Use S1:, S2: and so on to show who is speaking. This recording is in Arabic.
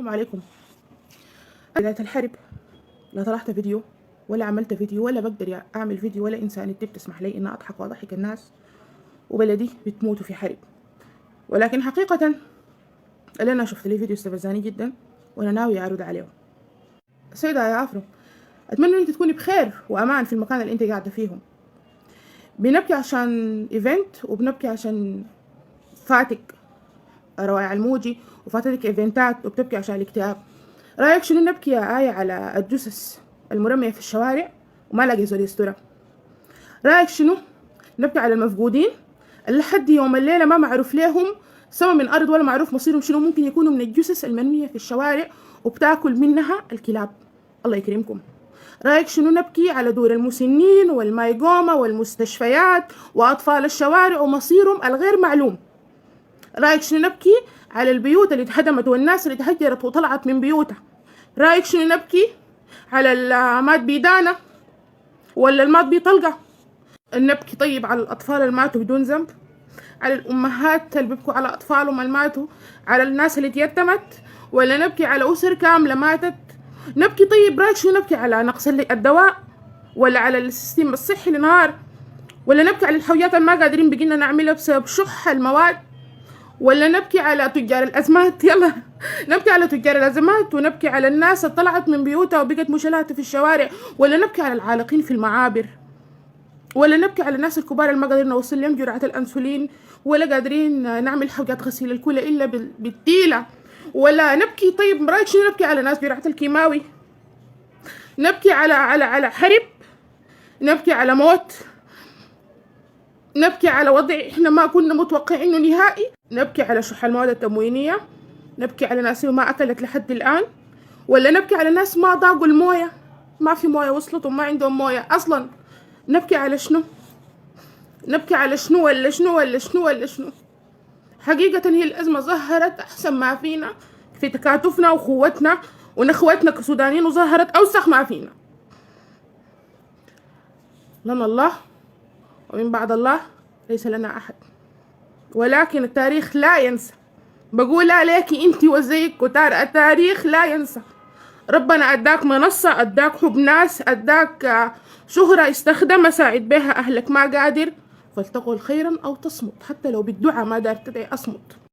S1: السلام عليكم. بداية الحرب لا طلعت فيديو ولا عملت فيديو ولا بقدر اعمل فيديو ولا انسانيتي بتسمح لي اني اضحك واضحك الناس وبلدي بتموتوا في حرب. ولكن حقيقة اللي انا شفت لي فيديو استفزاني جدا وانا ناوي ارد عليه. سيدة يا افرو، اتمنى ان انت تكوني بخير وامان في المكان اللي انت قاعدة فيهم. بنبكي عشان ايفنت وبنبكي عشان فاتك روائع الموجي وفاتتك ايفنتات وبتبكي عشان الاكتئاب. رايك شنو نبكي يا آية على الجثث المرمية في الشوارع وما لاقي زول يسترها؟ رايك شنو نبكي على المفقودين اللي لحد يوم الليلة ما معروف ليهم سما من أرض ولا معروف مصيرهم شنو؟ ممكن يكونوا من الجثث المرمية في الشوارع وبتاكل منها الكلاب. الله يكرمكم. رايك شنو نبكي على دور المسنين والمايقومة والمستشفيات وأطفال الشوارع ومصيرهم الغير معلوم؟ رايك شنو نبكي على البيوت اللي اتهدمت والناس اللي تهجرت وطلعت من بيوتها؟ رايك شنو نبكي على المات بيدانة ولا المات بطلقة؟ نبكي طيب على الأطفال اللي ماتوا بدون ذنب، على الأمهات اللي بيبكوا على أطفالهم اللي ماتوا، على الناس اللي تيتمت، ولا نبكي على أسر كاملة ماتت؟ نبكي طيب رايك شنو نبكي على نقص الدواء ولا على السيستم الصحي لنهار، ولا نبكي على الحاجات اللي ما قادرين بقينا نعملها بسبب شح المواد، ولا نبكي على تجار الأزمات؟ يلا نبكي على تجار الأزمات ونبكي على الناس اللي طلعت من بيوتها وبقت مشلاتة في الشوارع، ولا نبكي على العالقين في المعابر، ولا نبكي على الناس الكبار اللي ما قادرين نوصل لهم جرعة الأنسولين ولا قادرين نعمل حاجات غسيل الكلى إلا بالتيلة، ولا نبكي طيب رايك شنو نبكي على ناس جرعة الكيماوي؟ نبكي على حرب، نبكي على موت، نبكي على وضع احنا ما كنا متوقعينه نهائي، نبكي على شح المواد التموينية، نبكي على ناس ما أكلت لحد الآن، ولا نبكي على ناس ما ضاقوا الموية، ما في موية وصلت وما عندهم موية أصلا؟ نبكي على شنو؟ نبكي على شنو ولا شنو ولا شنو ولا شنو؟ حقيقة هي الأزمة ظهرت أحسن ما فينا في تكاتفنا وقوتنا ونخوتنا كسودانيين، وظهرت أوسخ ما فينا. لنا الله ومن بعد الله ليس لنا أحد، ولكن التاريخ لا ينسى. بقول عليكي انتي وزيك كتار، التاريخ لا ينسى. ربنا اداك منصة، اداك حب ناس، اداك شهرة استخدمها ساعد بها اهلك، ما قادر فلتقل خيرا او تصمت، حتى لو بالدعاء ما دار تدعي اصمت.